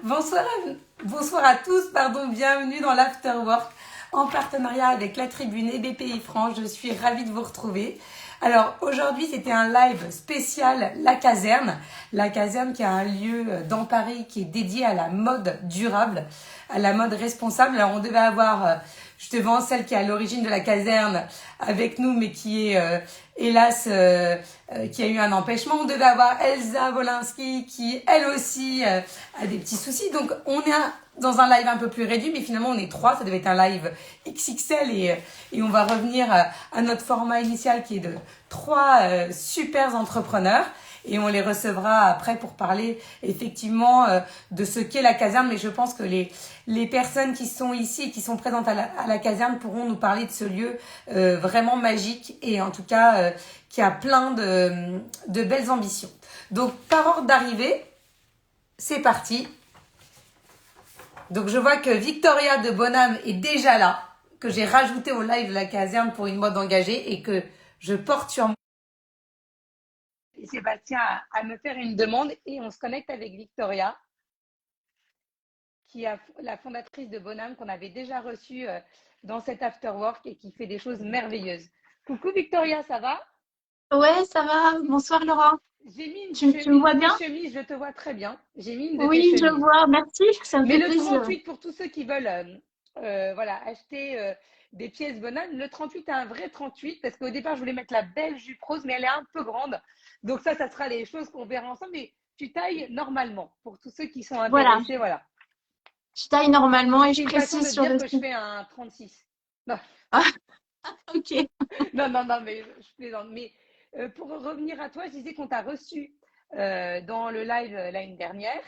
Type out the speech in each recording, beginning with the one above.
Bonsoir bonsoir à tous, bienvenue dans l'Afterwork en partenariat avec la Tribune et BPI France. Je suis ravie de vous retrouver. Alors aujourd'hui c'était un live spécial La Caserne qui est un lieu dans Paris qui est dédié à la mode durable, à la mode responsable. Alors on devait avoir justement celle qui est à l'origine de la caserne avec nous mais qui est hélas qui a eu un empêchement. On devait avoir Elsa Wolinski qui elle aussi a des petits soucis. Donc on est dans un live un peu plus réduit, mais finalement on est trois. Ça devait être un live XXL et on va revenir à notre format initial qui est de trois super entrepreneurs. Et on les recevra après pour parler effectivement de ce qu'est la caserne. Mais je pense que les personnes qui sont ici et qui sont présentes à la caserne pourront nous parler de ce lieu vraiment magique et en tout cas qui a plein de belles ambitions. Donc par ordre d'arrivée, c'est parti. Donc je vois que Victoria de Bonham est déjà là, que j'ai rajouté au live de la caserne pour une mode engagée et que je porte sur moi. Et Sébastien à me faire une demande et on se connecte avec Victoria, qui est la fondatrice de Bonham qu'on avait déjà reçue dans cet afterwork et qui fait des choses merveilleuses. Coucou Victoria, ça va? Ouais, ça va. Bonsoir Laurent. J'ai mis Tu me une de vois tes bien? chemises, je te vois très bien. J'ai mis une de tes Oui, je chemises. vois. Merci, ça me Mais fait le plaisir. 38, pour tous ceux qui veulent voilà, acheter des pièces Bonham, le 38 est un vrai 38 parce qu'au départ, je voulais mettre la belle jupe rose, mais elle est un peu grande. Donc ça sera les choses qu'on verra ensemble. Mais tu tailles normalement pour tous ceux qui sont Voilà, intéressés. Voilà. je taille normalement et C'est je une façon de précise sur dire le que je site. fais un 36. Non, Ah, ok. non, mais je plaisante. Mais pour revenir à toi, je disais qu'on t'a reçu dans le live l'année dernière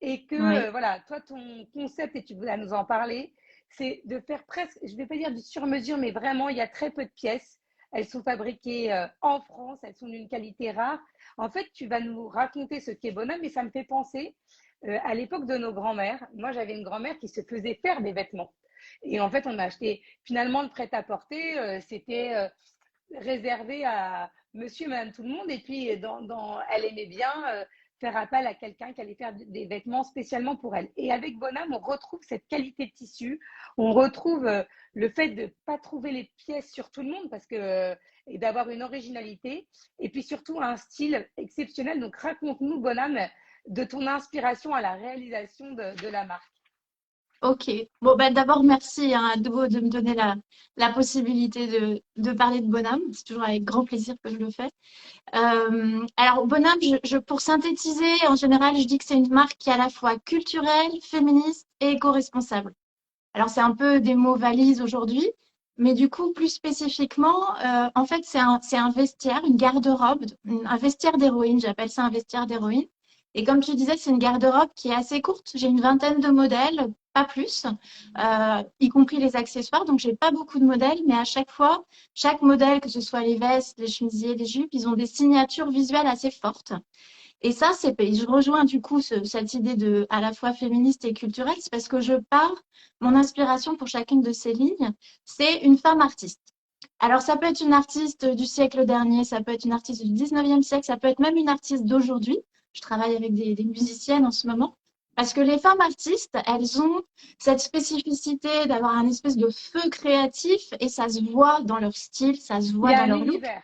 et que Oui. voilà, toi, ton concept, et tu voulais nous en parler, c'est de faire presque, je ne vais pas dire du sur-mesure, mais vraiment, il y a très peu de pièces. Elles sont fabriquées en France, elles sont d'une qualité rare. En fait, tu vas nous raconter ce qu'est Bonhomme, et ça me fait penser à l'époque de nos grands-mères. Moi, j'avais une grand-mère qui se faisait faire des vêtements. Et en fait, on a acheté finalement le prêt-à-porter, c'était réservé à monsieur et madame tout le monde. Et puis, elle aimait bien faire appel à quelqu'un qui allait faire des vêtements spécialement pour elle. Et avec Bonham, on retrouve cette qualité de tissu, on retrouve le fait de ne pas trouver les pièces sur tout le monde parce que, et d'avoir une originalité, et puis surtout un style exceptionnel. Donc, raconte-nous, Bonham, de ton inspiration à la réalisation de la marque. Ok. Bon, ben d'abord, merci hein, à Dogo de me donner la possibilité de parler de Bonham. C'est toujours avec grand plaisir que je le fais. Alors, Bonham, pour synthétiser, en général, je dis que c'est une marque qui est à la fois culturelle, féministe et éco-responsable. Alors, c'est un peu des mots valises aujourd'hui, mais du coup, plus spécifiquement, en fait, c'est un vestiaire, une garde-robe, un vestiaire d'héroïne. J'appelle ça un vestiaire d'héroïne. Et comme tu disais, c'est une garde-robe qui est assez courte. J'ai une vingtaine de modèles, pas plus, y compris les accessoires. Donc, j'ai pas beaucoup de modèles, mais à chaque fois, chaque modèle, que ce soit les vestes, les chemisiers, les jupes, ils ont des signatures visuelles assez fortes. Et ça, je rejoins du coup cette idée de à la fois féministe et culturelle, c'est parce que mon inspiration pour chacune de ces lignes, c'est une femme artiste. Alors, ça peut être une artiste du siècle dernier, ça peut être une artiste du 19e siècle, ça peut être même une artiste d'aujourd'hui. Je travaille avec des musiciennes en ce moment. Parce que les femmes artistes, elles ont cette spécificité d'avoir un espèce de feu créatif et ça se voit dans leur style, ça se Il y voit a dans un leur look. univers,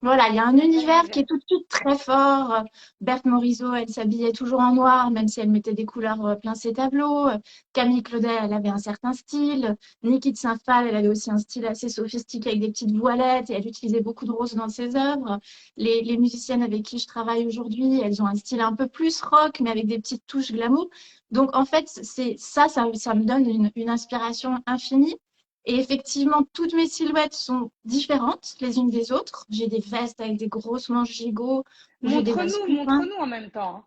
Voilà, il y a il un y a un vrai univers qui univers. est tout de suite très fort. Berthe Morisot, elle s'habillait toujours en noir, même si elle mettait des couleurs plein ses tableaux. Camille Claudel, elle avait un certain style. Niki de Saint-Phal, elle avait aussi un style assez sophistiqué avec des petites voilettes et elle utilisait beaucoup de roses dans ses œuvres. Les musiciennes avec qui je travaille aujourd'hui, elles ont un style un peu plus rock, mais avec des petites touches glamour. Donc en fait, ça me donne une inspiration infinie. Et effectivement, toutes mes silhouettes sont différentes les unes des autres. J'ai des vestes avec des grosses manches gigots, j'ai des vestes Montre-nous, plus fins. montre-nous en même temps, hein.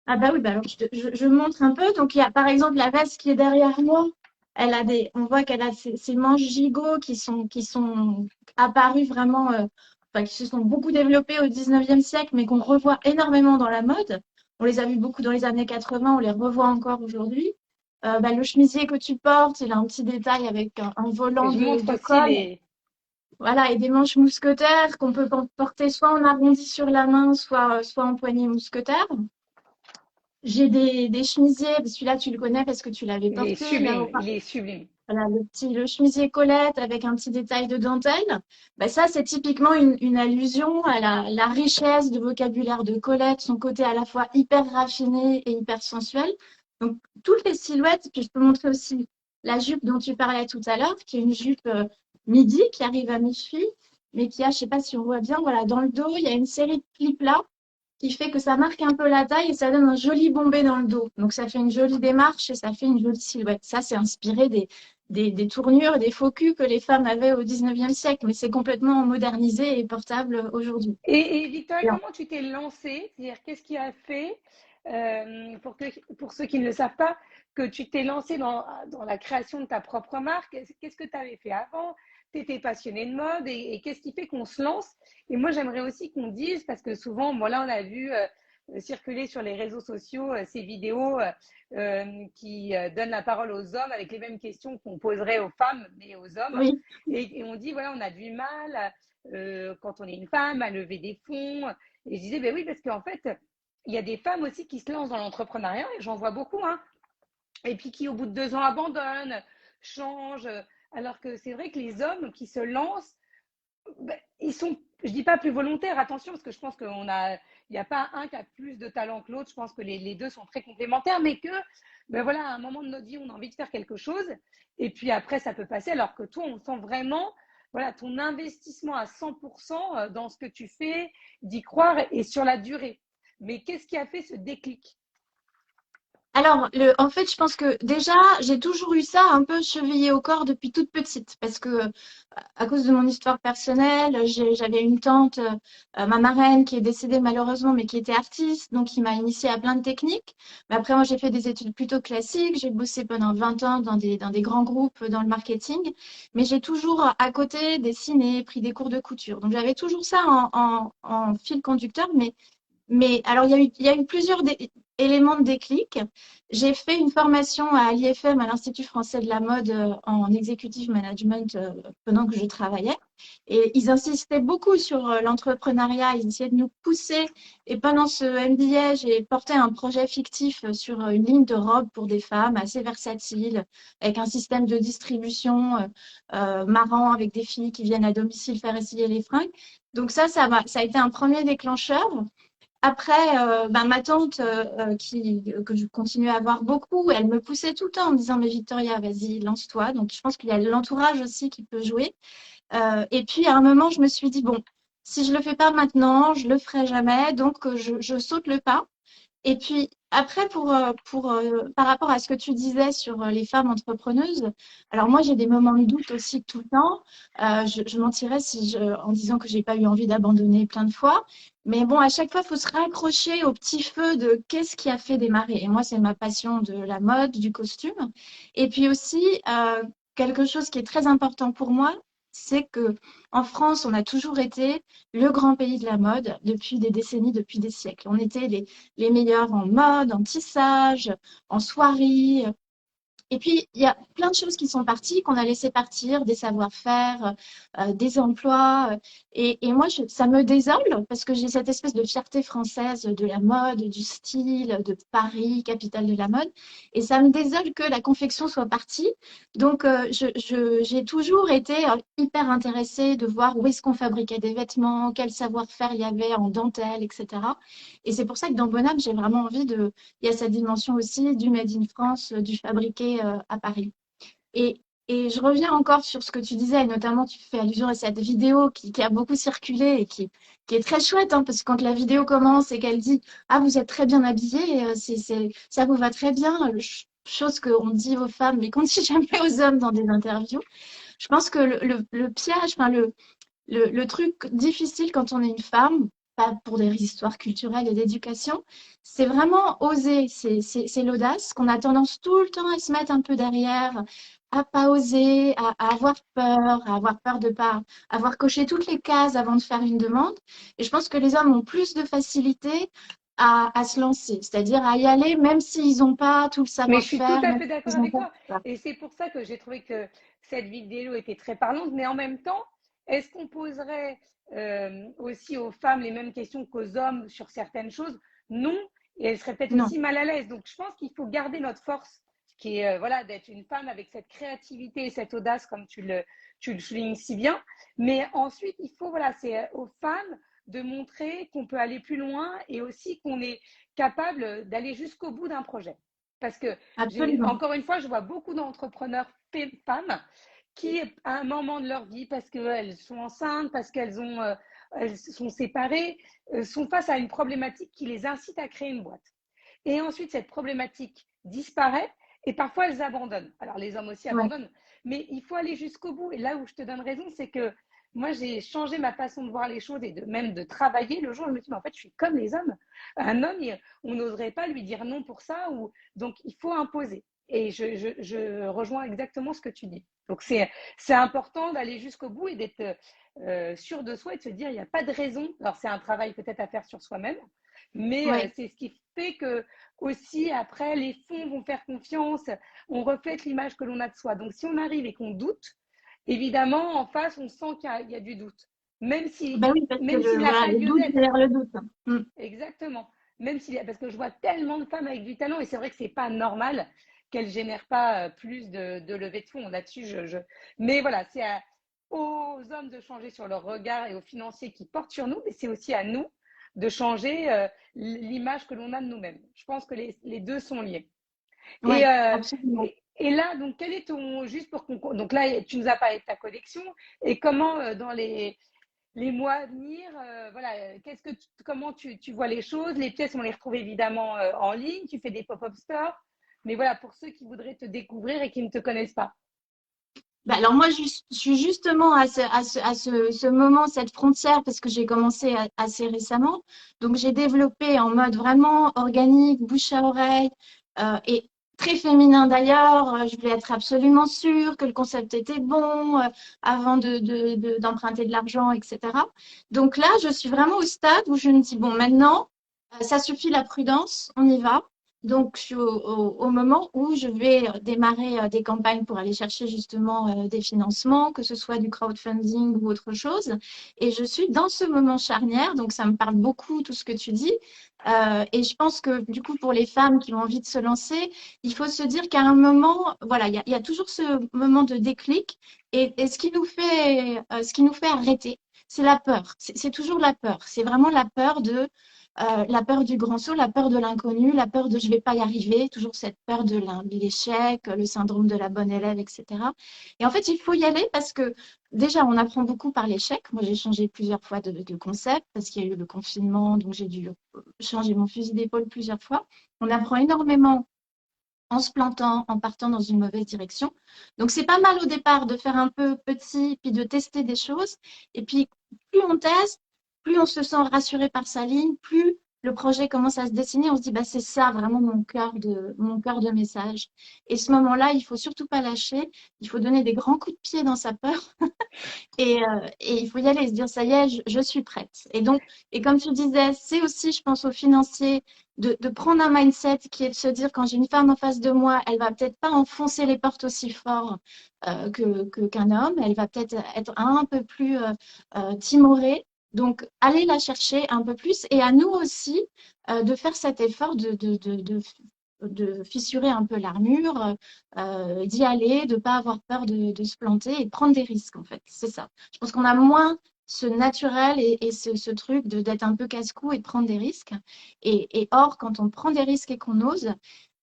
Ah bah oui, bah alors je montre un peu. Donc il y a par exemple la veste qui est derrière moi. On voit qu'elle a ces manches gigots qui sont apparues vraiment, enfin, qui se sont beaucoup développées au 19e siècle, mais qu'on revoit énormément dans la mode. On les a vues beaucoup dans les années 80, on les revoit encore aujourd'hui. Bah, le chemisier que tu portes, il a un petit détail avec un Et volant je montre de aussi col. les. Voilà, et des manches mousquetaires qu'on peut porter soit en arrondi sur la main, soit en poignée mousquetaire. J'ai des chemisiers, celui-là tu le connais parce que tu l'avais porté. Là, Il est sublime. voilà, le chemisier Colette avec un petit détail de dentelle. Ben ça, c'est typiquement une allusion à la richesse de vocabulaire de Colette, son côté à la fois hyper raffiné et hyper sensuel. Donc, toutes les silhouettes, puis je peux montrer aussi la jupe dont tu parlais tout à l'heure, qui est une jupe midi qui arrive à mi-cheville, mais qui a, je sais pas si on voit bien, voilà, dans le dos, il y a une série de plis plats qui fait que ça marque un peu la taille et ça donne un joli bombé dans le dos. Donc ça fait une jolie démarche et ça fait une jolie silhouette. Ça, c'est inspiré des tournures, des faux culs que les femmes avaient au 19e siècle, mais c'est complètement modernisé et portable aujourd'hui. Et Victoria, comment tu t'es lancée? C'est-à-dire, qu'est-ce qui a fait, pour ceux qui ne le savent pas, que tu t'es lancée dans la création de ta propre marque? Qu'est-ce que tu avais fait avant? Tu étais passionnée de mode et qu'est-ce qui fait qu'on se lance? Et moi, j'aimerais aussi qu'on dise, parce que souvent, bon, là, on a vu circuler sur les réseaux sociaux ces vidéos qui donnent la parole aux hommes avec les mêmes questions qu'on poserait aux femmes, mais aux hommes. Oui. Et on dit, voilà, on a du mal quand on est une femme, à lever des fonds. Et je disais, ben oui, parce qu'en fait, il y a des femmes aussi qui se lancent dans l'entrepreneuriat, et j'en vois beaucoup, hein, et puis qui, au bout de 2 ans, abandonnent, changent. Alors que c'est vrai que les hommes qui se lancent, ben, ils sont, je dis pas plus volontaires, attention, parce que je pense il n'y a pas un qui a plus de talent que l'autre. Je pense que les deux sont très complémentaires, mais que, ben voilà, à un moment de notre vie, on a envie de faire quelque chose, et puis après, ça peut passer. Alors que toi, on sent vraiment, voilà, ton investissement à 100% dans ce que tu fais, d'y croire et sur la durée. Mais qu'est-ce qui a fait ce déclic? Alors, en fait, je pense que déjà, j'ai toujours eu ça un peu chevillé au corps depuis toute petite, parce que à cause de mon histoire personnelle, j'avais une tante, ma marraine, qui est décédée malheureusement, mais qui était artiste, donc qui m'a initiée à plein de techniques. Mais après, moi, j'ai fait des études plutôt classiques, j'ai bossé pendant 20 ans dans des grands groupes dans le marketing, mais j'ai toujours à côté dessiné, pris des cours de couture. Donc, j'avais toujours ça en fil conducteur, mais alors, il y a eu plusieurs éléments de déclic. J'ai fait une formation à l'IFM, à l'Institut français de la mode, en executive management pendant que je travaillais. Et ils insistaient beaucoup sur l'entrepreneuriat. Ils essayaient de nous pousser. Et pendant ce MBA, j'ai porté un projet fictif sur une ligne de robes pour des femmes assez versatile, avec un système de distribution marrant, avec des filles qui viennent à domicile faire essayer les fringues. Donc ça a été un premier déclencheur. Après, ben, ma tante, que je continue à voir beaucoup, elle me poussait tout le temps en me disant, mais Victoria, vas-y, lance-toi. Donc, je pense qu'il y a l'entourage aussi qui peut jouer. Et puis, à un moment, je me suis dit, bon, si je le fais pas maintenant, je le ferai jamais. Donc, je saute le pas. Et puis après, par rapport à ce que tu disais sur les femmes entrepreneuses, alors moi j'ai des moments de doute aussi tout le temps. Je mentirais en disant que j'ai pas eu envie d'abandonner plein de fois. Mais bon, à chaque fois, il faut se raccrocher au petit feu de qu'est-ce qui a fait démarrer. Et moi, c'est ma passion de la mode, du costume. Et puis aussi, quelque chose qui est très important pour moi, c'est que en France, on a toujours été le grand pays de la mode depuis des décennies, depuis des siècles. On était les meilleurs en mode, en tissage, en soierie. Et puis, il y a plein de choses qui sont parties, qu'on a laissé partir, des savoir-faire, des emplois. Et moi, ça me désole parce que j'ai cette espèce de fierté française de la mode, du style, de Paris, capitale de la mode. Et ça me désole que la confection soit partie. Donc, j'ai toujours été hyper intéressée de voir où est-ce qu'on fabriquait des vêtements, quel savoir-faire il y avait en dentelle, etc. Et c'est pour ça que dans Bonham, j'ai vraiment envie il y a cette dimension aussi du Made in France, du fabriqué à Paris. Et, et je reviens encore sur ce que tu disais, et notamment tu fais allusion à cette vidéo qui a beaucoup circulé et qui est très chouette, hein, parce que quand la vidéo commence et qu'elle dit «Ah, vous êtes très bien habillée, ça vous va très bien», chose qu'on dit aux femmes, mais qu'on ne dit jamais aux hommes dans des interviews. Je pense que le piège, enfin, le truc difficile quand on est une femme, pas pour des histoires culturelles et d'éducation, c'est vraiment oser, c'est l'audace, qu'on a tendance tout le temps à se mettre un peu derrière, à pas oser, à avoir peur de pas avoir coché toutes les cases avant de faire une demande. Et je pense que les hommes ont plus de facilité à se lancer, c'est-à-dire à y aller, même s'ils n'ont pas tout le Mais je suis tout savoir-faire, à même fait d'accord s'ils n'ont avec pas toi. tout ça. Et c'est pour ça que j'ai trouvé que cette vidéo était très parlante. Mais en même temps, est-ce qu'on poserait aussi aux femmes les mêmes questions qu'aux hommes sur certaines choses? Non. et elle serait peut-être Non, aussi mal à l'aise. Donc, je pense qu'il faut garder notre force, qui est voilà, d'être une femme avec cette créativité et cette audace, comme tu le soulignes si bien. Mais ensuite, il faut, voilà, c'est aux femmes de montrer qu'on peut aller plus loin et aussi qu'on est capable d'aller jusqu'au bout d'un projet. Parce que, absolument. encore une fois, je vois beaucoup d'entrepreneurs femmes qui, à un moment de leur vie, parce qu'elles sont enceintes, parce elles sont séparées, sont face à une problématique qui les incite à créer une boîte. Et ensuite, cette problématique disparaît et parfois elles abandonnent. Alors, les hommes aussi Ouais. abandonnent, mais il faut aller jusqu'au bout. Et là où je te donne raison, c'est que moi, j'ai changé ma façon de voir les choses et même de travailler. Le jour où je me dis, mais en fait, je suis comme les hommes. Un homme, on n'oserait pas lui dire non pour ça. Donc, il faut imposer. Et je rejoins exactement ce que tu dis. Donc, c'est important d'aller jusqu'au bout et d'être sûr de soi et de se dire, il n'y a pas de raison. Alors, c'est un travail peut-être à faire sur soi-même, mais Ouais. c'est ce qui fait que aussi, après, les fonds vont faire confiance, on reflète l'image que l'on a de soi. Donc, si on arrive et qu'on doute, évidemment, en face, on sent qu'il y a du doute. Même si, Ben oui, parce que même s'il n'a voilà, pas le lieu doute d'être. derrière le doute. Mm. Exactement. Parce que je vois tellement de femmes avec du talent et c'est vrai que c'est pas normal qu'elles génèrent pas plus de levées de fonds. Là-dessus, mais voilà, aux hommes de changer sur leur regard et aux financiers qui portent sur nous, mais c'est aussi à nous de changer l'image que l'on a de nous-mêmes. Je pense que les deux sont liés. Et, Ouais, absolument. et là, donc, quel est juste pour qu'on, donc là, tu nous as parlé de ta collection et comment dans les mois à venir, voilà, comment tu vois les choses? Les pièces, on les retrouve évidemment en ligne, tu fais des pop-up stores, mais voilà, pour ceux qui voudraient te découvrir et qui ne te connaissent pas. Bah alors moi, je suis justement ce moment, cette frontière, parce que j'ai commencé assez récemment. Donc j'ai développé en mode vraiment organique, bouche à oreille, et très féminin d'ailleurs. Je voulais être absolument sûre que le concept était bon avant d'emprunter de l'argent, etc. Donc là, je suis vraiment au stade où je me dis, bon, maintenant, ça suffit la prudence, on y va. Donc, je suis au moment où je vais démarrer des campagnes pour aller chercher justement des financements, que ce soit du crowdfunding ou autre chose. Et je suis dans ce moment charnière, donc ça me parle beaucoup tout ce que tu dis. Et je pense que du coup, pour les femmes qui ont envie de se lancer, il faut se dire qu'à un moment, voilà, il y a toujours ce moment de déclic. Et ce qui nous fait arrêter, c'est la peur. C'est toujours la peur. C'est vraiment la peur du grand saut, la peur de l'inconnu, la peur de je vais pas y arriver, toujours cette peur de l'échec, le syndrome de la bonne élève, etc. Et en fait, il faut y aller parce que déjà, on apprend beaucoup par l'échec. Moi, j'ai changé plusieurs fois de concept parce qu'il y a eu le confinement, donc j'ai dû changer mon fusil d'épaule plusieurs fois. On apprend énormément en se plantant, en partant dans une mauvaise direction. Donc, c'est pas mal au départ de faire un peu petit, puis de tester des choses. Et puis, plus on teste, plus on se sent rassuré par sa ligne, plus le projet commence à se dessiner. On se dit, bah, c'est ça vraiment mon cœur de message. Et ce moment-là, il faut surtout pas lâcher. Il faut donner des grands coups de pied dans sa peur et il faut y aller, se dire, ça y est, je suis prête. Et donc, et comme tu disais, c'est aussi, je pense, aux financiers de prendre un mindset qui est de se dire, quand j'ai une femme en face de moi, elle va peut-être pas enfoncer les portes aussi fort qu'un homme, elle va peut-être être un peu plus timorée. Donc, allez la chercher un peu plus et à nous aussi de faire cet effort de fissurer un peu l'armure, d'y aller, de ne pas avoir peur de se planter et de prendre des risques, en fait. C'est ça. Je pense qu'on a moins ce naturel et ce truc d'être un peu casse-cou et de prendre des risques. Et or, quand on prend des risques et qu'on ose,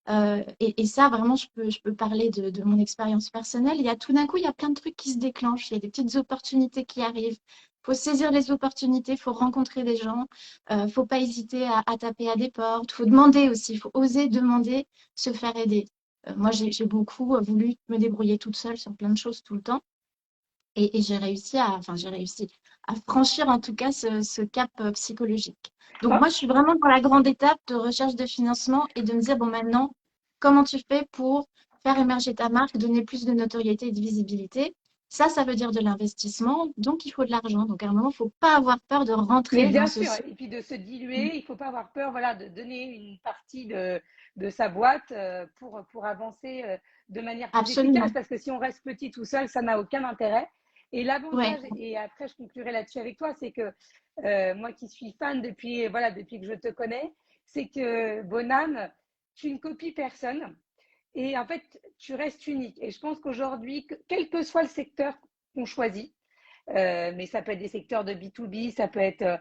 et ça, vraiment, je peux parler de mon expérience personnelle. Il y a tout d'un coup, il y a plein de trucs qui se déclenchent. Il y a des petites opportunités qui arrivent. Il faut saisir les opportunités, il faut rencontrer des gens. Faut pas hésiter à taper à des portes. Il faut demander aussi. Il faut oser demander, se faire aider. Moi, j'ai beaucoup voulu me débrouiller toute seule sur plein de choses tout le temps. Et j'ai réussi à franchir en tout cas ce cap psychologique. Donc Ah, moi, je suis vraiment dans la grande étape de recherche de financement et de me dire, bon, maintenant, comment tu fais pour faire émerger ta marque, donner plus de notoriété et de visibilité? Ça veut dire de l'investissement, donc il faut de l'argent. Donc à un moment, il ne faut pas avoir peur de mais rentrer dans bien ce... sûr, et puis de se diluer, il ne faut pas avoir peur, voilà, de donner une partie de sa boîte pour avancer de manière plus efficace, Absolument. parce que si on reste petit tout seul, ça n'a aucun intérêt. Et Ouais, l'avantage, et après je conclurai là-dessus avec toi, c'est que moi qui suis fan depuis, voilà, depuis que je te connais, c'est que Bonham, tu ne copies personne et en fait, tu restes unique. Et je pense qu'aujourd'hui, quel que soit le secteur qu'on choisit, mais ça peut être des secteurs de B2B, ça peut être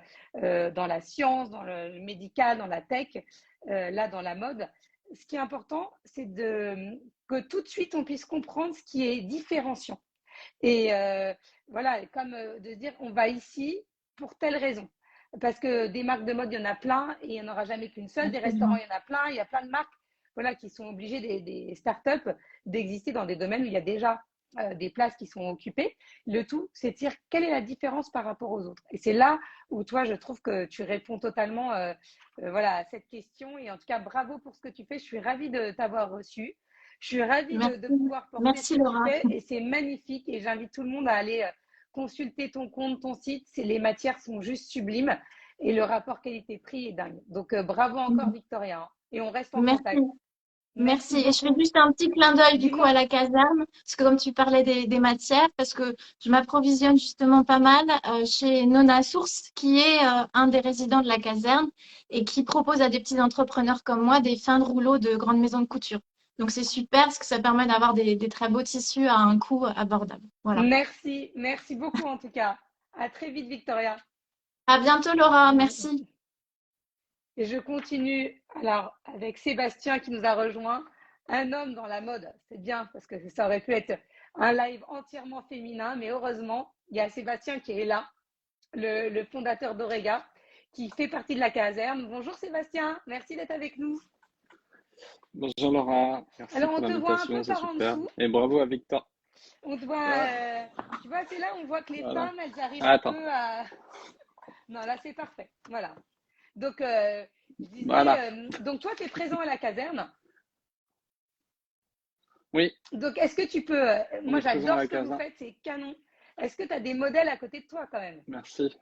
dans la science, dans le médical, dans la tech, là dans la mode. Ce qui est important, c'est que tout de suite on puisse comprendre ce qui est différenciant. Et voilà, comme de dire on va ici pour telle raison. Parce que des marques de mode, il y en a plein et il n'y en aura jamais qu'une seule. Des restaurants, Absolument. il y en a plein. Il y a plein de marques voilà, qui sont obligées, des startups, d'exister dans des domaines où il y a déjà des places qui sont occupées. Le tout, c'est de dire quelle est la différence par rapport aux autres. Et c'est là où toi, je trouve que tu réponds totalement voilà, à cette question. Et en tout cas, bravo pour ce que tu fais. Je suis ravie de t'avoir reçu. Je suis ravie de Merci. pouvoir porter ce Merci que tu Laura. fais et c'est magnifique. Et j'invite tout le monde à aller consulter ton compte, ton site. Les matières sont juste sublimes et le rapport qualité-prix est dingue. Donc, bravo encore, Victoria. Hein. Et on reste en Merci. contact. Merci. Merci Et je fais beaucoup. juste un petit clin d'œil du coup Dis-moi. à la caserne, parce que comme tu parlais des matières, parce que je m'approvisionne justement pas mal chez Nona Source, qui est un des résidents de la caserne et qui propose à des petits entrepreneurs comme moi des fins de rouleaux de grandes maisons de couture. Donc c'est super parce que ça permet d'avoir des très beaux tissus à un coût abordable. Voilà. Merci. Merci beaucoup en tout cas. À très vite, Victoria. À bientôt Laura. Merci. Et je continue alors avec Sébastien qui nous a rejoint, un homme dans la mode. C'est bien parce que ça aurait pu être un live entièrement féminin, mais heureusement, il y a Sébastien qui est là, le fondateur d'Orega, qui fait partie de la caserne. Bonjour Sébastien, merci d'être avec nous. Bonjour Laura, merci Alors pour on te voit un l'invitation, peu c'est par en super. dessous. Et bravo à Victor. On te voit, Ouais, tu vois, c'est là où on voit que les voilà. femmes, elles arrivent Ah, un attends, peu à... Non, là c'est parfait. Voilà. Donc, je voilà. disais, donc toi, tu es présent à la caserne. Oui, Donc, est-ce que tu peux, on moi est présent à j'adore la ce que vous casa. faites, c'est canon. Est-ce que tu as des modèles à côté de toi quand même? Merci.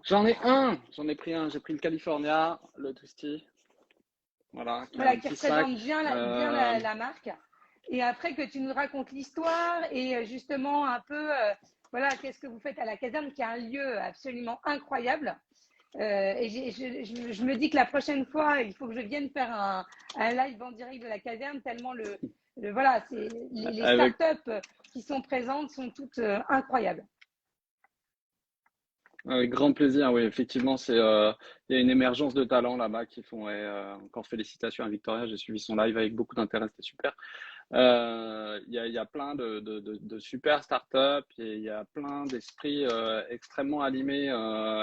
J'en ai pris un. J'ai pris le California, le Twisty, voilà, qui a Voilà, un qui petit représente sac. bien la marque. Et après que tu nous racontes l'histoire et justement un peu, voilà, qu'est-ce que vous faites à la caserne, qui est un lieu absolument incroyable. Et je me dis que la prochaine fois, il faut que je vienne faire un live en direct de la caserne, tellement voilà, les Avec, startups qui sont présentes sont toutes incroyables. avec grand plaisir, oui, effectivement, il y a une émergence de talents là-bas qui font, et, encore félicitations à Victoria, j'ai suivi son live avec beaucoup d'intérêt, c'était super. Il y a plein de super startups et il y a plein d'esprits extrêmement animés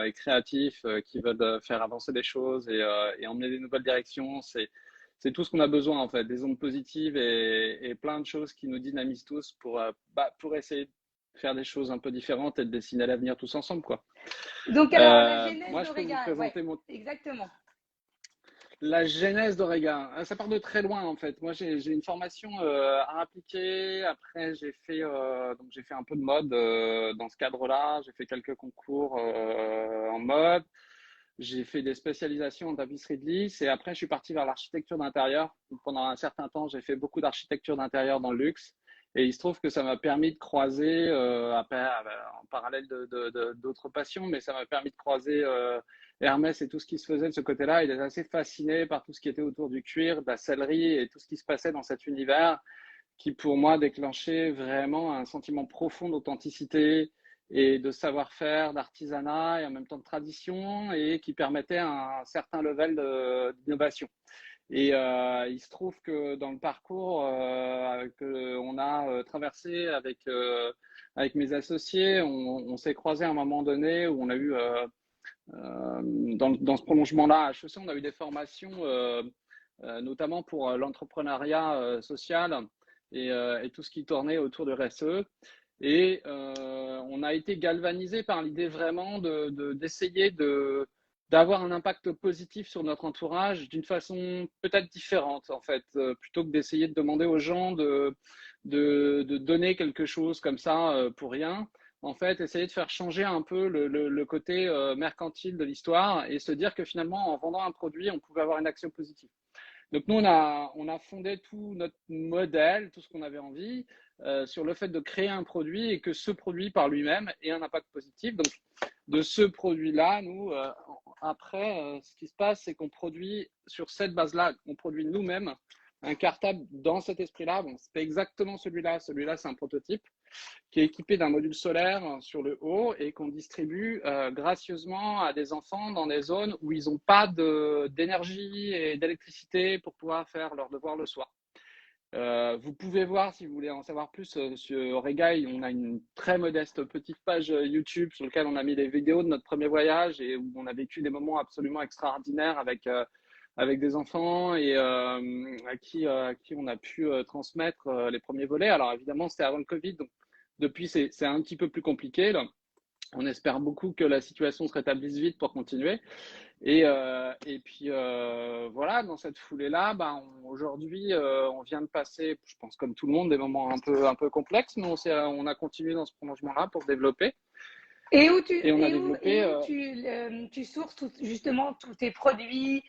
et créatifs qui veulent faire avancer des choses et emmener des nouvelles directions. C'est tout ce qu'on a besoin en fait, des ondes positives et plein de choses qui nous dynamisent tous pour essayer de faire des choses un peu différentes et de dessiner l'avenir tous ensemble, quoi. Donc, alors, la genèse Moi, je peux vous d'Orega, ouais, présenter exactement. la genèse d'Orega, ça part de très loin en fait. Moi, j'ai une formation à appliquer. Après, j'ai fait un peu de mode dans ce cadre-là. J'ai fait quelques concours en mode. J'ai fait des spécialisations en tapisserie de lisse et après, je suis parti vers l'architecture d'intérieur. Pendant un certain temps, j'ai fait beaucoup d'architecture d'intérieur dans le luxe. Et il se trouve que ça m'a permis de croiser, en parallèle d'autres passions, mais ça m'a permis de croiser Hermès et tout ce qui se faisait de ce côté-là. Il est assez fasciné par tout ce qui était autour du cuir, de la sellerie et tout ce qui se passait dans cet univers qui, pour moi, déclenchait vraiment un sentiment profond d'authenticité et de savoir-faire, d'artisanat et en même temps de tradition et qui permettait un certain level d'innovation. Et il se trouve que dans le parcours qu'on a traversé avec mes associés, on s'est croisés à un moment donné où on a eu dans ce prolongement-là, à HEC, on a eu des formations, notamment pour l'entrepreneuriat social et tout ce qui tournait autour de RSE. Et on a été galvanisé par l'idée vraiment d'essayer d'avoir un impact positif sur notre entourage d'une façon peut-être différente, en fait, plutôt que d'essayer de demander aux gens de donner quelque chose comme ça pour rien en fait, essayer de faire changer un peu le côté mercantile de l'histoire et se dire que finalement, en vendant un produit, on pouvait avoir une action positive. Donc nous, on a fondé tout notre modèle, tout ce qu'on avait envie, sur le fait de créer un produit et que ce produit par lui-même ait un impact positif. Donc de ce produit-là, nous, après, ce qui se passe, c'est qu'on produit sur cette base-là, on produit nous-mêmes un cartable dans cet esprit-là. Bon, c'est pas exactement celui-là. Celui-là, c'est un prototype qui est équipé d'un module solaire sur le haut et qu'on distribue gracieusement à des enfants dans des zones où ils n'ont pas d'énergie et d'électricité pour pouvoir faire leurs devoirs le soir. Vous pouvez voir, si vous voulez en savoir plus, sur Regaï, on a une très modeste petite page YouTube sur laquelle on a mis des vidéos de notre premier voyage et où on a vécu des moments absolument extraordinaires avec des enfants et à qui on a pu transmettre les premiers volets. Alors évidemment, c'était avant le Covid, donc depuis, c'est un petit peu plus compliqué, là. On espère beaucoup que la situation se rétablisse vite pour continuer. Et puis voilà, dans cette foulée-là, aujourd'hui, on vient de passer, je pense comme tout le monde, des moments un peu complexes, mais on a continué dans ce prolongement-là pour se développer. Et tu sources justement tous tes produits,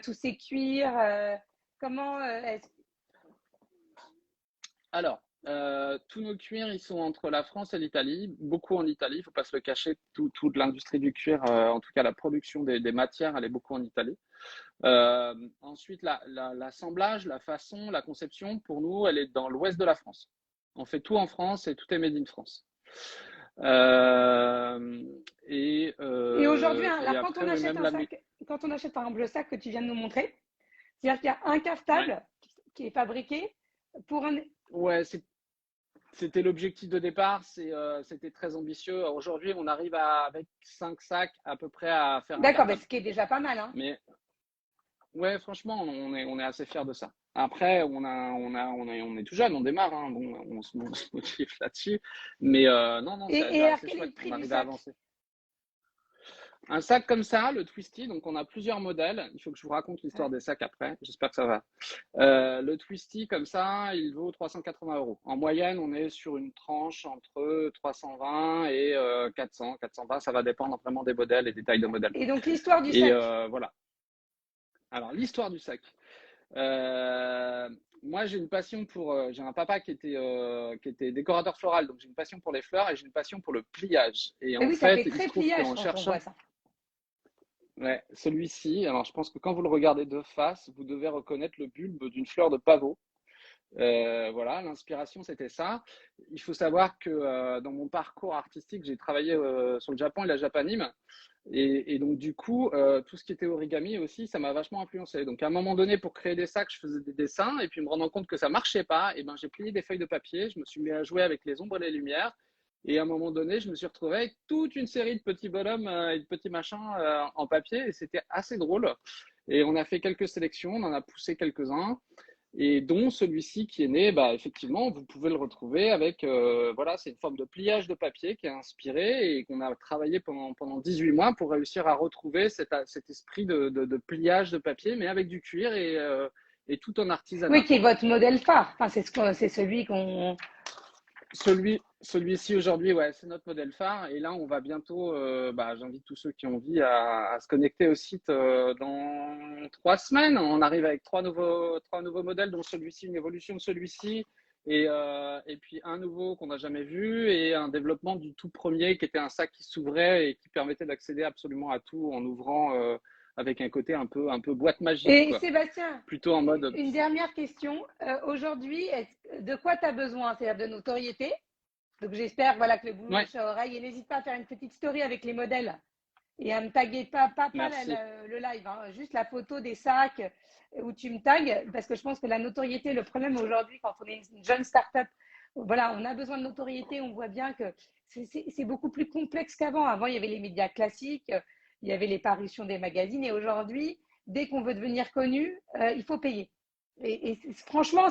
tous ces cuirs, comment Alors, tous nos cuirs, ils sont entre la France et l'Italie, beaucoup en Italie, il ne faut pas se le cacher, toute l'industrie du cuir, en tout cas la production des matières, elle est beaucoup en Italie. Ensuite, l'assemblage, la façon, la conception, pour nous, elle est dans l'ouest de la France. On fait tout en France et tout est made in France. Et aujourd'hui, alors après, quand on achète par exemple le sac que tu viens de nous montrer, c'est-à-dire qu'il y a un cartable qui est fabriqué pour un… Ouais, c'était l'objectif de départ, c'était très ambitieux. Aujourd'hui, on arrive avec 5 sacs à peu près à faire un D'accord, cartable. ce qui est déjà pas mal, hein. Mais ouais, franchement, on est assez fiers de ça. Après, on est tout jeune, on démarre, hein, bon, on se motive là-dessus. Mais non, Et alors, quel est le chouette prix qu'on du arrive à sac? avancer. Un sac comme ça, le Twisty, donc on a plusieurs modèles. Il faut que je vous raconte l'histoire des sacs après. J'espère que ça va. Le Twisty, comme ça, il vaut 380 €. En moyenne, on est sur une tranche entre 320 et 400, 420. Ça va dépendre vraiment des modèles et des tailles de modèles. Et donc, l'histoire du sac. Voilà. Alors, l'histoire du sac. Moi, j'ai une passion j'ai un papa qui était décorateur floral, donc j'ai une passion pour les fleurs et j'ai une passion pour le pliage. Et en oui, ça fait, fait il se très trouve pliage qu'en quand on cherchant, voit ça. ouais, celui-ci, alors je pense que quand vous le regardez de face, vous devez reconnaître le bulbe d'une fleur de pavot. Voilà, l'inspiration, c'était ça. Il faut savoir que dans mon parcours artistique, j'ai travaillé sur le Japon et la Japanime. Et donc, du coup, tout ce qui était origami aussi, ça m'a vachement influencé. Donc, à un moment donné, pour créer des sacs, je faisais des dessins et puis me rendant compte que ça marchait pas, et ben, j'ai plié des feuilles de papier, je me suis mis à jouer avec les ombres et les lumières. Et à un moment donné, je me suis retrouvé avec toute une série de petits bonhommes et de petits machins en papier et c'était assez drôle. Et on a fait quelques sélections, on en a poussé quelques-uns et dont celui-ci qui est né, effectivement, vous pouvez le retrouver avec, voilà, c'est une forme de pliage de papier qui est inspiré et qu'on a travaillé pendant 18 mois pour réussir à retrouver cet esprit de pliage de papier, mais avec du cuir et tout en artisanat. Oui, qui est votre modèle phare. Enfin, c'est celui qu'on… Celui-ci aujourd'hui, ouais, c'est notre modèle phare. Et là, on va bientôt, j'invite tous ceux qui ont envie à se connecter au site dans 3 semaines. On arrive avec trois nouveaux modèles, dont celui-ci, une évolution de celui-ci, et puis un nouveau qu'on n'a jamais vu, et un développement du tout premier qui était un sac qui s'ouvrait et qui permettait d'accéder absolument à tout en ouvrant avec un côté un peu boîte magique. Et quoi. Sébastien, Plutôt en mode. une dernière question. Aujourd'hui, de quoi tu as besoin? C'est-à-dire de notoriété. Donc, j'espère voilà, que le boulot Ouais. est à oreille. Et n'hésite pas à faire une petite story avec les modèles et à me taguer pas le live, hein, juste la photo des sacs où tu me tagues. Parce que je pense que la notoriété, le problème aujourd'hui, quand on est une jeune start-up, voilà, on a besoin de notoriété. On voit bien que c'est beaucoup plus complexe qu'avant. Avant, il y avait les médias classiques, il y avait les parutions des magazines. Et aujourd'hui, dès qu'on veut devenir connu, il faut payer. Et franchement,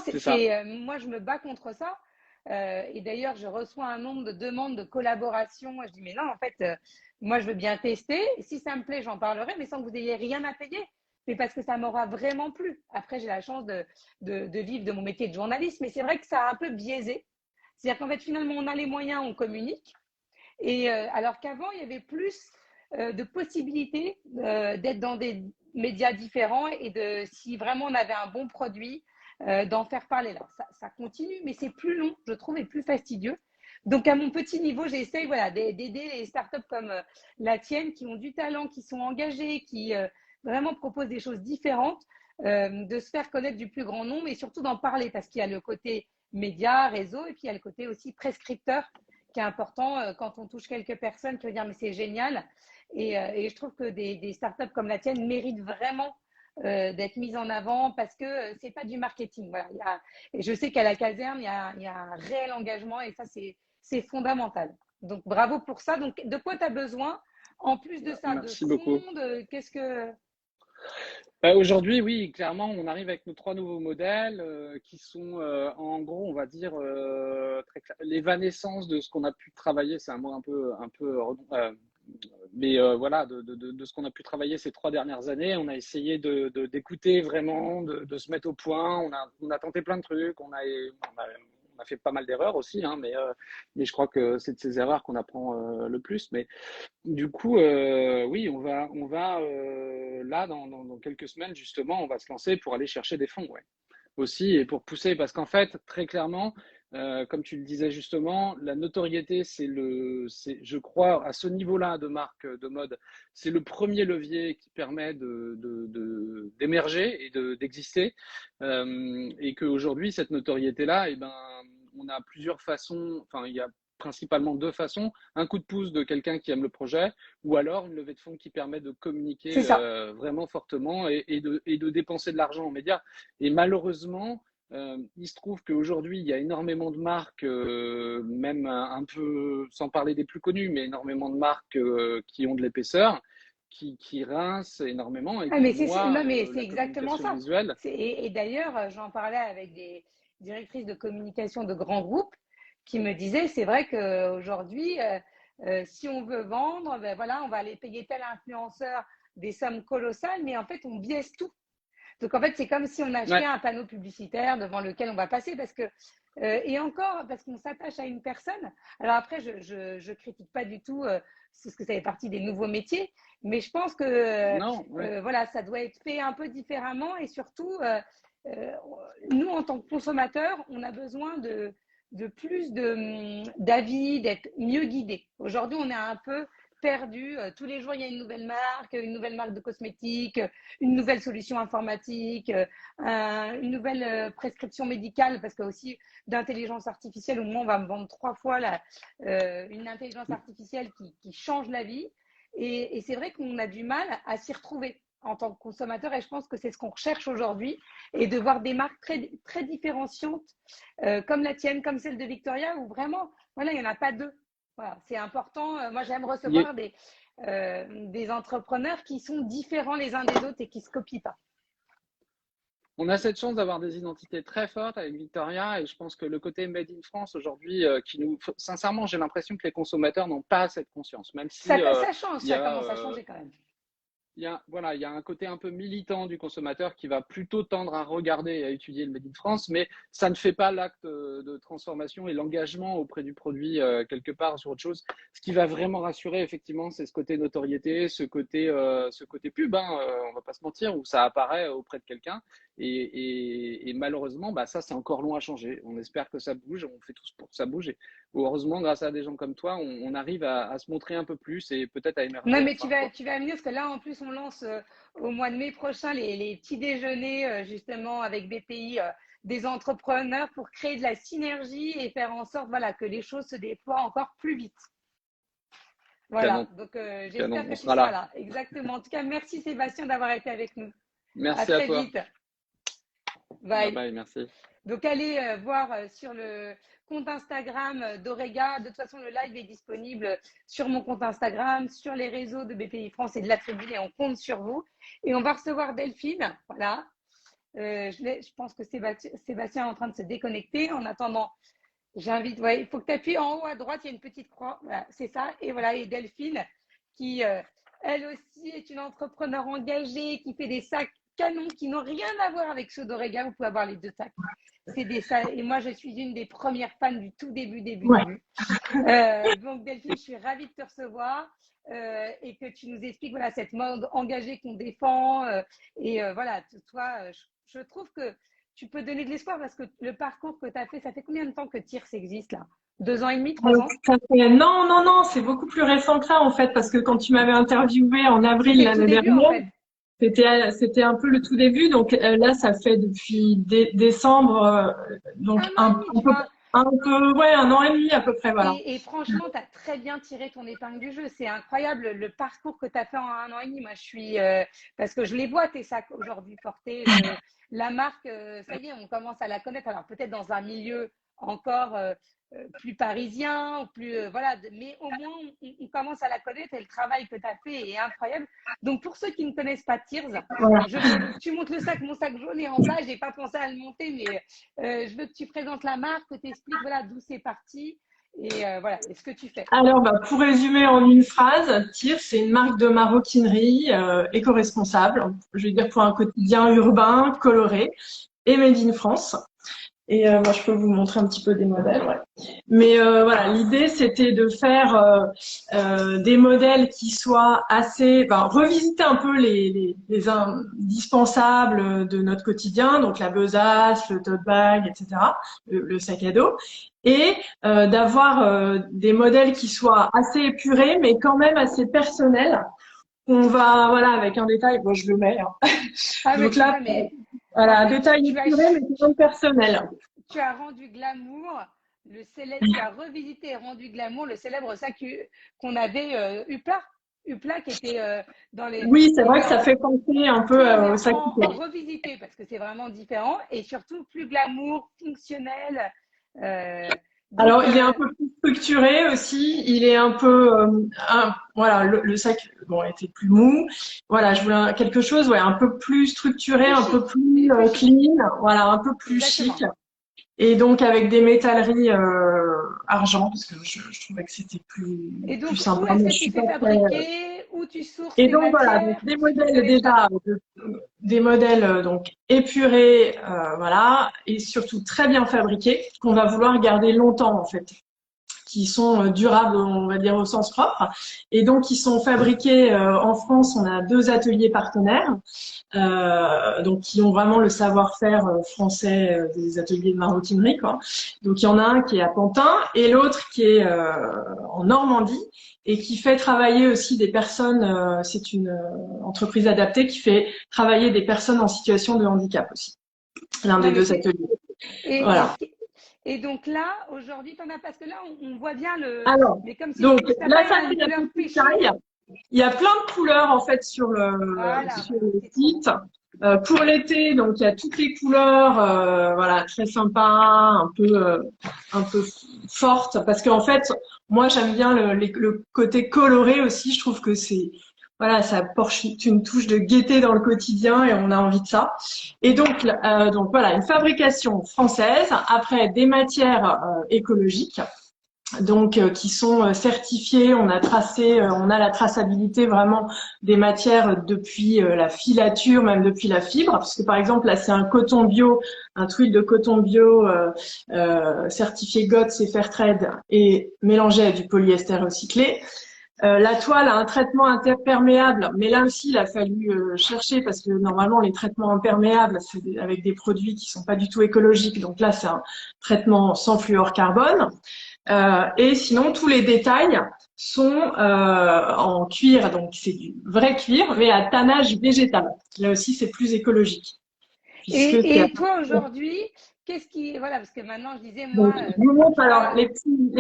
moi, je me bats contre ça. Et d'ailleurs, je reçois un nombre de demandes de collaboration. Je dis, mais non, en fait, moi, je veux bien tester. Si ça me plaît, j'en parlerai, mais sans que vous ayez rien à payer. Mais parce que ça m'aura vraiment plu. Après, j'ai la chance de vivre de mon métier de journaliste, mais c'est vrai que ça a un peu biaisé. C'est-à-dire qu'en fait, finalement, on a les moyens, on communique. Et alors qu'avant, il y avait plus de possibilités d'être dans des médias différents et si vraiment on avait un bon produit, d'en faire parler. Là, ça continue, mais c'est plus long, je trouve, et plus fastidieux. Donc, à mon petit niveau, j'essaye voilà, d'aider les startups comme la tienne qui ont du talent, qui sont engagées, qui vraiment proposent des choses différentes, de se faire connaître du plus grand nombre et surtout d'en parler parce qu'il y a le côté média, réseau et puis il y a le côté aussi prescripteur qui est important quand on touche quelques personnes qui vont dire mais c'est génial. Et je trouve que des startups comme la tienne méritent vraiment d'être mises en avant parce que c'est pas du marketing. Voilà, et je sais qu'à la caserne, il y a un réel engagement et ça, c'est fondamental. Donc, bravo pour ça. Donc, de quoi tu as besoin en plus de ça? De Merci beaucoup. fonds, qu'est-ce que… Aujourd'hui, oui, clairement, on arrive avec nos 3 nouveaux modèles qui sont en gros, on va dire, l'évanescence de ce qu'on a pu travailler. C'est un mot un peu mais voilà, de ce qu'on a pu travailler ces 3 dernières années. On a essayé d'écouter vraiment, de se mettre au point. On a tenté plein de trucs. On a fait pas mal d'erreurs aussi, hein, mais je crois que c'est de ces erreurs qu'on apprend le plus. Mais du coup, oui, on va là, dans quelques semaines, justement, on va se lancer pour aller chercher des fonds, ouais. Aussi, et pour pousser, parce qu'en fait, très clairement, comme tu le disais justement, la notoriété, je crois, à ce niveau-là de marque de mode, c'est le premier levier qui permet d'émerger et d'exister. Et qu'aujourd'hui, cette notoriété-là, eh ben, on a plusieurs façons, enfin, il y a principalement 2 façons. Un coup de pouce de quelqu'un qui aime le projet, ou alors une levée de fonds qui permet de C'est communiquer ça. vraiment fortement et de dépenser de l'argent en médias. Et malheureusement, il se trouve qu'aujourd'hui, il y a énormément de marques, même un peu, sans parler des plus connues, mais énormément de marques qui ont de l'épaisseur, qui rincent énormément et Ah, qui mais non, noient mais c'est la exactement communication ça. visuelle. Et d'ailleurs, j'en parlais avec des directrices de communication de grands groupes qui me disaient, c'est vrai qu'aujourd'hui, si on veut vendre, ben voilà, on va aller payer tel influenceur des sommes colossales, mais en fait, on biaise tout. Donc en fait, c'est comme si on achetait Ouais, un panneau publicitaire devant lequel on va passer parce que et encore parce qu'on s'attache à une personne. Alors après, je critique pas du tout parce que ça fait partie des nouveaux métiers, mais je pense que non, ouais. voilà, ça doit être fait un peu différemment et surtout euh, nous en tant que consommateurs, on a besoin de plus d'avis, d'être mieux guidés. Aujourd'hui, on est un peu perdu. Tous les jours, il y a une nouvelle marque de cosmétiques, une nouvelle solution informatique, une nouvelle prescription médicale, parce que aussi d'intelligence artificielle, au moment on va me vendre 3 fois une intelligence artificielle qui change la vie. Et c'est vrai qu'on a du mal à s'y retrouver en tant que consommateur, et je pense que c'est ce qu'on recherche aujourd'hui, et de voir des marques très, très différenciantes, comme la tienne, comme celle de Victoria, où vraiment, voilà, il n'y en a pas deux. Voilà, c'est important. Moi, j'aime recevoir des entrepreneurs qui sont différents les uns des autres et qui ne se copient pas. On a cette chance d'avoir des identités très fortes avec Victoria et je pense que le côté Made in France aujourd'hui, sincèrement, j'ai l'impression que les consommateurs n'ont pas cette conscience, même si Ça change, il y ça a commence à changer quand même. voilà, il y a un côté un peu militant du consommateur qui va plutôt tendre à regarder et à étudier le Made in France, mais ça ne fait pas l'acte de transformation et l'engagement auprès du produit quelque part sur autre chose. Ce qui va vraiment rassurer, effectivement, c'est ce côté notoriété, ce côté pub, hein, on va pas se mentir, où ça apparaît auprès de quelqu'un. Et malheureusement, bah, ça, c'est encore loin à changer. On espère que ça bouge, on fait tous pour que ça bouge. Et heureusement, grâce à des gens comme toi, on arrive à se montrer un peu plus et peut-être à Non, émerger mais enfin, quoi. tu vas venir parce que là, en plus, on lance au mois de mai prochain les petits déjeuners justement avec BPI des entrepreneurs pour créer de la synergie et faire en sorte voilà, que les choses se déploient encore plus vite. Voilà, Canon. donc Canon, j'espère on que tu sera seras là. là. Exactement. En tout cas, merci Sébastien d'avoir été avec nous. À Merci à très toi. vite. Bye Bye. bye, merci. Donc, allez voir sur le compte Instagram d'Orega. De toute façon, le live est disponible sur mon compte Instagram, sur les réseaux de BPI France et de la Tribune, et on compte sur vous. Et on va recevoir Delphine. Voilà. Je pense que Sébastien est en train de se déconnecter. En attendant, j'invite, ouais, il faut que tu appuies en haut à droite, il y a une petite croix. Voilà, c'est ça. Et voilà, et Delphine, qui elle aussi est une entrepreneur engagée, qui fait des sacs canons qui n'ont rien à voir avec ceux d'Orega. Vous pouvez avoir les 2 sacs. C'est des sacs. Et moi, je suis une des premières fans du tout Ouais. début. Donc, Delphine, je suis ravie de te recevoir et que tu nous expliques voilà, cette mode engagée qu'on défend. Voilà, toi, je trouve que tu peux donner de l'espoir parce que le parcours que tu as fait, ça fait combien de temps que TIRS existe là? 2 ans et demi, 3 ans? Non, non, non, c'est beaucoup plus récent que ça en fait, parce que quand tu m'avais interviewé en avril C'était le tout l'année début en dernière, fait. c'était un peu le tout début. Donc là, ça fait depuis décembre, donc Un an et demi, tu vois. ouais, 1 an et demi à peu près, voilà. Et franchement, tu as très bien tiré ton épingle du jeu. C'est incroyable le parcours que tu as fait en 1 an et demi. Moi, je suis. Parce que je les vois, tes sacs aujourd'hui portés. La marque, ça y est, on commence à la connaître. Alors, peut-être dans un milieu encore plus parisien, ou plus. Voilà. Mais au moins, on commence à la connaître et le travail que tu as fait est incroyable. Donc, pour ceux qui ne connaissent pas Tears, Voilà. tu montes le sac. Mon sac jaune est en bas. Je n'ai pas pensé à le monter, mais je veux que tu présentes la marque, que tu expliques voilà, d'où c'est parti. Et voilà, et ce que tu fais. Alors, pour résumer en une phrase, TIR, c'est une marque de maroquinerie éco-responsable, je veux dire pour un quotidien urbain, coloré et made in France. Et moi, je peux vous montrer un petit peu des modèles. Ouais. Mais voilà, l'idée, c'était de faire des modèles qui soient assez, revisiter un peu les indispensables de notre quotidien, donc la besace, le tote bag, etc., le sac à dos, et d'avoir des modèles qui soient assez épurés, mais quand même assez personnels. On va, voilà, avec un détail, bon, je le mets. Hein. Ah, mais Donc tu là, vois, mais voilà, en un fait, détail épuré, mais quand même personnel. tu as rendu glamour, tu as revisité et rendu glamour le célèbre sac qu'on avait Upla qui était dans les. Oui, c'est Qui vrai était que ça fait penser un peu au sac. en revisité parce que c'est vraiment différent et surtout plus glamour, fonctionnel. Euh, Alors, il est un peu plus structuré aussi. Il est un peu, voilà, le sac, bon, était plus mou. Voilà, je voulais quelque chose, ouais, un peu plus structuré, plus un peu chic, plus plus chic. clean, voilà, un peu plus Exactement. chic. Et donc avec des métalleries argent, parce que je trouvais que c'était Et plus donc, où sympa. est-ce Mais que je tu suis fais pas très. fabriquer, où tu sources Et tes donc voilà, donc matières, des tu connais modèles les stocks. déjà, des modèles donc épurés, voilà, et surtout très bien fabriqués, qu'on va vouloir garder longtemps en fait, qui sont durables, on va dire au sens propre, et donc qui sont fabriqués en France. On a 2 ateliers partenaires, donc qui ont vraiment le savoir-faire français des ateliers de maroquinerie, quoi. Donc il y en a un qui est à Pantin et l'autre qui est en Normandie et qui fait travailler aussi des personnes. C'est une entreprise adaptée qui fait travailler des personnes en situation de handicap aussi. L'un Non, des mais 2 ateliers. et, et, Voilà. ce qui- et donc là, aujourd'hui, t'en as parce que là, on voit bien Alors, mais comme si donc t'as là, pas ça une c'est la couleur petite pêchée. taille. Il y a plein de couleurs en fait sur Voilà, sur voilà, le c'est trop beau. site. Pour l'été, donc il y a toutes les couleurs, voilà, très sympa, un peu forte, parce qu'en fait, moi j'aime bien le côté coloré aussi. Je trouve que c'est, voilà, ça apporte une touche de gaieté dans le quotidien et on a envie de ça. Et donc voilà, une fabrication française, après des matières écologiques, donc qui sont certifiés. On a la traçabilité vraiment des matières depuis la filature, même depuis la fibre, parce que par exemple là c'est un coton bio, un twill de coton bio certifié GOTS et Fairtrade et mélangé à du polyester recyclé. La toile a un traitement imperméable, mais là aussi il a fallu chercher parce que normalement les traitements imperméables c'est avec des produits qui sont pas du tout écologiques, donc là c'est un traitement sans fluorocarbone. Et sinon, tous les détails sont en cuir, donc c'est du vrai cuir, mais à tannage végétal. Là aussi, c'est plus écologique, puisque c'est. Et toi, aujourd'hui, qu'est-ce qui. Voilà, parce que maintenant, je disais, Donc, moi, je vous montre je alors vois. les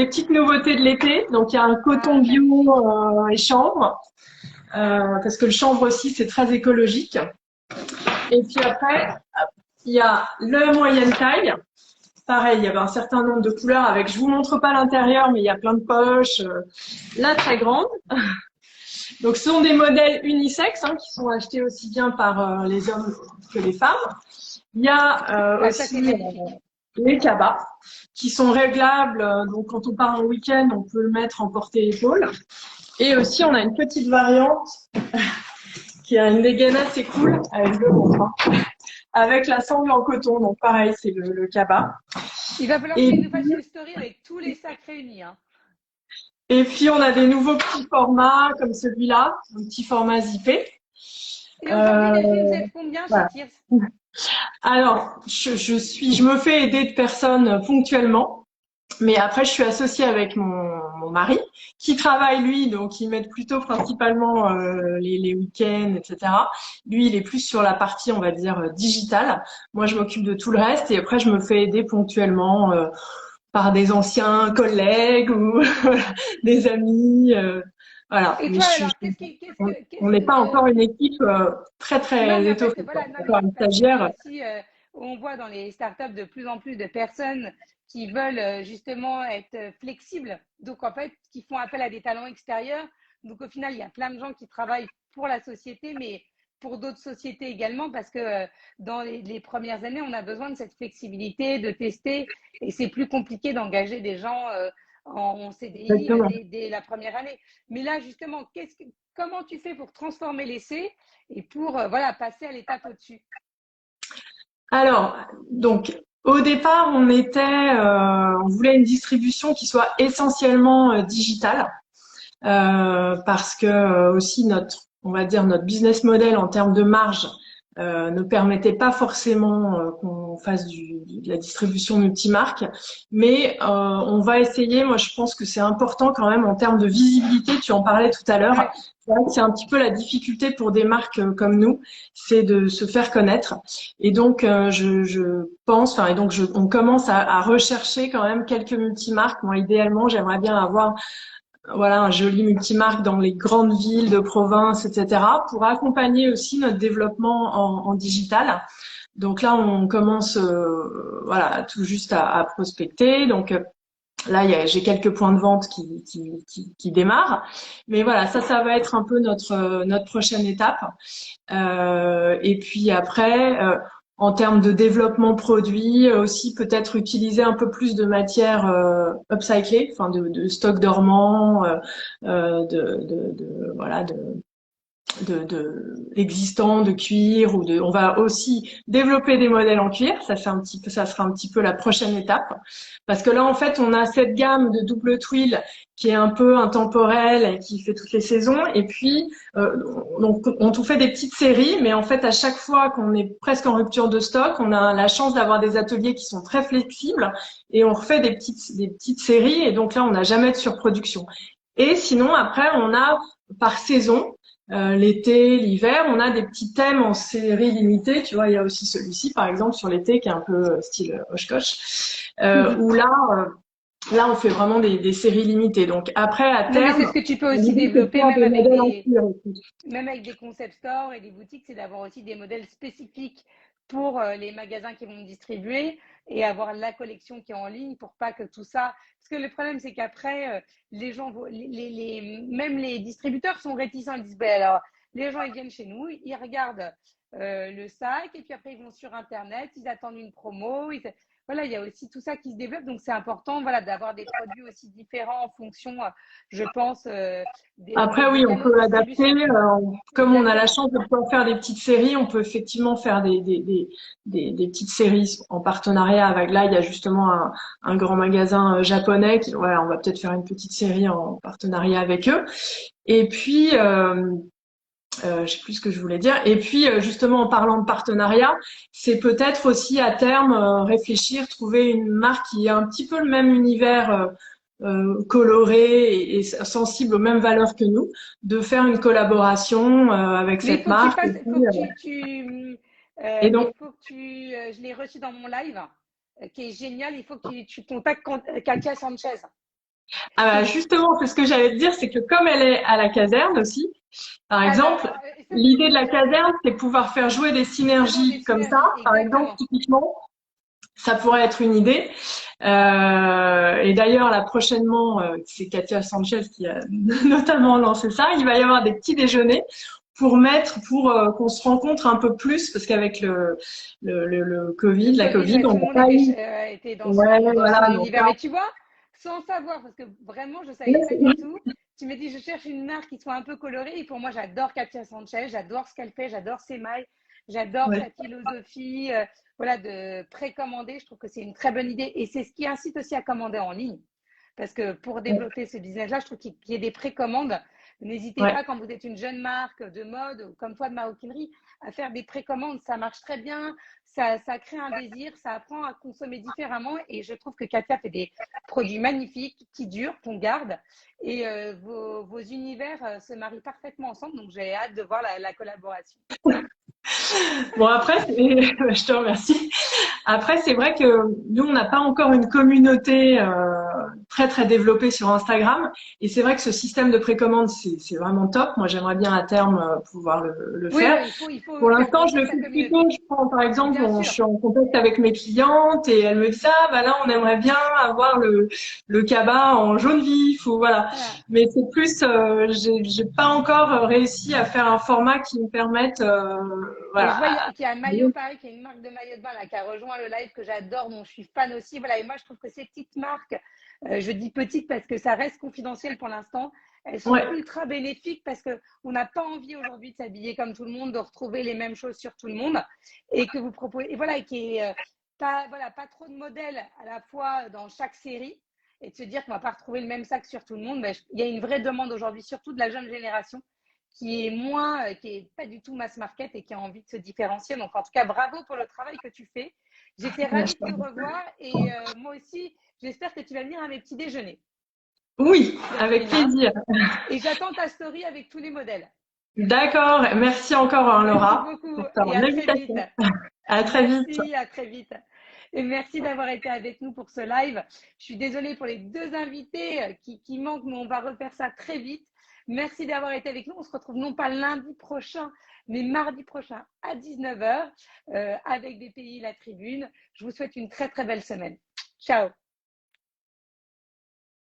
petites nouveautés de l'été. Donc, il y a un coton Ah, bio magnifique. et chanvre, parce que le chanvre aussi, c'est très écologique. Et puis après, il y a le moyenne taille. Pareil, il y avait un certain nombre de couleurs avec, je vous montre pas l'intérieur, mais il y a plein de poches. La très grande. Donc, ce sont des modèles unisexes qui sont achetés aussi bien par les hommes que les femmes. Il y a Ah, ça, c'est aussi magnifique. les cabas qui sont réglables. Donc, quand on part en week-end, on peut le mettre en portée-épaule. Et aussi, on a une petite variante qui a une dégaine assez cool, avec le montre, avec la sangle en coton. Donc, pareil, c'est le cabas. Il va falloir que tu Et nous fasses une story avec tous les sacs réunis. Hein. Et puis, on a des nouveaux petits formats comme celui-là, un petit format zippé. Et aujourd'hui, Delphine, vous êtes combien chez Voilà. Tears? Alors, je me fais aider de personnes ponctuellement, mais après, je suis associée avec mon mari, qui travaille lui, donc il m'aide plutôt principalement les week-ends, etc. Lui, il est plus sur la partie, on va dire, digitale. Moi, je m'occupe de tout le reste, et après, je me fais aider ponctuellement par des anciens collègues ou des amis. Voilà, Et mais toi, alors, qu'est-ce qui, on n'est pas encore une équipe très non, très mais en fait, étoffée, quoi. voilà, non, mais Encore c'est une parce qu'il y a stagiaire. aussi, on voit dans les startups de plus en plus de personnes qui veulent justement être flexibles, donc en fait, qui font appel à des talents extérieurs. Donc au final, il y a plein de gens qui travaillent pour la société, mais pour d'autres sociétés également, parce que dans les premières années, on a besoin de cette flexibilité, de tester, et c'est plus compliqué d'engager des gens en CDI Exactement. dès la première année. Mais là, justement, comment tu fais pour transformer l'essai et pour voilà, passer à l'étape au-dessus? Alors, donc, au départ, on voulait une distribution qui soit essentiellement digitale, parce que aussi on va dire notre business model en termes de marge ne permettait pas forcément qu'on fasse de la distribution multimarque, mais on va essayer. Moi, je pense que c'est important quand même en termes de visibilité. Tu en parlais tout à l'heure. Ouais. C'est vrai que c'est un petit peu la difficulté pour des marques comme nous, c'est de se faire connaître. Et donc, je pense, enfin, et donc, on commence à rechercher quand même quelques multimarques. Moi, idéalement, j'aimerais bien avoir voilà, un joli multimarque dans les grandes villes de province, etc., pour accompagner aussi notre développement en digital. Donc là, on commence voilà, tout juste à prospecter. Donc là, j'ai quelques points de vente qui démarrent. Mais voilà, ça va être un peu notre prochaine étape. Et puis après, en termes de développement produit, aussi peut-être utiliser un peu plus de matière upcyclée, enfin de stock dormant, voilà, de existants de cuir ou on va aussi développer des modèles en cuir. Ça sera un petit peu la prochaine étape. Parce que là, en fait, on a cette gamme de double twill qui est un peu intemporelle et qui fait toutes les saisons. Et puis, donc, on tout fait des petites séries, mais en fait, à chaque fois qu'on est presque en rupture de stock, on a la chance d'avoir des ateliers qui sont très flexibles et on refait des petites séries. Et donc là, on n'a jamais de surproduction. Et sinon, après, on a par saison, l'été, l'hiver, on a des petits thèmes en série limitée. Tu vois, il y a aussi celui-ci, par exemple, sur l'été, qui est un peu style Oshkosh, où là, on fait vraiment des séries limitées. Donc après, à Non, mais c'est ce terme, que tu peux aussi l'idée, c'est de développer faire des modèles en cuir aussi. même avec des concept stores et des boutiques, c'est d'avoir aussi des modèles spécifiques pour les magasins qui vont distribuer et avoir la collection qui est en ligne pour pas que tout ça. Parce que le problème, c'est qu'après, les gens, même les distributeurs sont réticents. Ils disent, ben alors, les gens, ils viennent chez nous, ils regardent le sac et puis après, ils vont sur Internet, ils attendent une promo. Voilà, il y a aussi tout ça qui se développe. Donc, c'est important voilà, d'avoir des produits aussi différents en fonction, je pense, Après, des oui, on canaux de peut adapter. distribution. Comme on a la Exactement. chance de pouvoir faire des petites séries, on peut effectivement faire des petites séries en partenariat avec. Là, il y a justement un grand magasin japonais qui, voilà, on va peut-être faire une petite série en partenariat avec eux. Et puis, je sais plus ce que je voulais dire. Et puis, justement, en parlant de partenariat, c'est peut-être aussi à terme réfléchir, trouver une marque qui a un petit peu le même univers coloré et sensible aux mêmes valeurs que nous, de faire une collaboration avec Mais il cette faut que tu marque. fasses, Et, puis, faut que et il donc, faut que je l'ai reçu dans mon live, qui est génial. Il faut que tu contactes Katia Sanchez. ah bah, C'est, justement, c'est ce que j'allais te dire, c'est que comme elle est à la caserne aussi, par exemple, alors, ça, c'est l'idée de la caserne, c'est pouvoir faire jouer des justement des synergies comme ça. synergies, Par exemple, exactement. typiquement, ça pourrait être une idée. Et d'ailleurs, là, prochainement, c'est Katia Sanchez qui a notamment lancé ça. Il va y avoir des petits déjeuners pour qu'on se rencontre un peu plus, parce qu'avec le Le Covid, la Covid, Covid, ouais, on tout le n'a monde pas était, eu. était Ouais, dans son voilà. Donc univers. là, Et tu vois, sans savoir, parce que vraiment, je ne savais pas du tout, tu me dis, je cherche une marque qui soit un peu colorée. Et pour moi, j'adore Katia Sanchez, j'adore ce qu'elle fait, j'adore ses mailles, j'adore ouais, sa philosophie voilà, de précommander. Je trouve que c'est une très bonne idée. Et c'est ce qui incite aussi à commander en ligne. Parce que pour ouais, développer ce business-là, je trouve qu'il y ait des précommandes. N'hésitez Ouais. pas, quand vous êtes une jeune marque de mode, comme toi de maroquinerie, à faire des précommandes. Ça marche très bien, ça crée un désir, ça apprend à consommer différemment. Et je trouve que Katia fait des produits magnifiques qui durent, qu'on garde. Et vos univers se marient parfaitement ensemble. Donc, j'ai hâte de voir la collaboration. Bon, après, je te remercie. Après, c'est vrai que nous, on n'a pas encore une communauté très très développée sur Instagram. Et c'est vrai que ce système de précommande, c'est vraiment top. Moi, j'aimerais bien à terme pouvoir le Oui, faire. oui, il faut Pour faire l'instant, je grossir le sa fais plutôt, communauté. je prends par exemple, Bien je sûr. suis en contact avec mes clientes et elles me disent ah bah là on aimerait bien avoir le cabas en jaune vif ou voilà. Voilà. Mais c'est plus, j'ai pas encore réussi à faire un format qui me permette Et je vois voilà. qu'il y a un maillot, pareil, qui est une marque de maillot de bain là, qui a rejoint le live que j'adore, dont je suis fan aussi. Voilà, et moi, je trouve que ces petites marques, je dis petites parce que ça reste confidentiel pour l'instant, elles sont Ouais, ultra bénéfiques parce qu'on n'a pas envie aujourd'hui de s'habiller comme tout le monde, de retrouver les mêmes choses sur tout le monde. Et que vous proposez, et voilà, et qui est pas trop de modèles à la fois dans chaque série. Et de se dire qu'on ne va pas retrouver le même sac sur tout le monde. Mais il y a une vraie demande aujourd'hui, surtout de la jeune génération qui est pas du tout mass market et qui a envie de se différencier. Donc, en tout cas, bravo pour le travail que tu fais. J'étais ravie merci. de te revoir et moi aussi, j'espère que tu vas venir à mes petits déjeuners Oui, de avec féminin. plaisir. Et j'attends ta story avec tous les modèles. D'accord. Merci encore, hein, Merci Laura, beaucoup pour et à très vite. l'invitation. À très vite. Merci, à très vite. Et merci d'avoir été avec nous pour ce live. Je suis désolée pour les deux invités qui manquent, mais on va refaire ça très vite. Merci d'avoir été avec nous. On se retrouve non pas lundi prochain, mais mardi prochain à 19h avec BPI La Tribune. Je vous souhaite une très, très belle semaine. Ciao.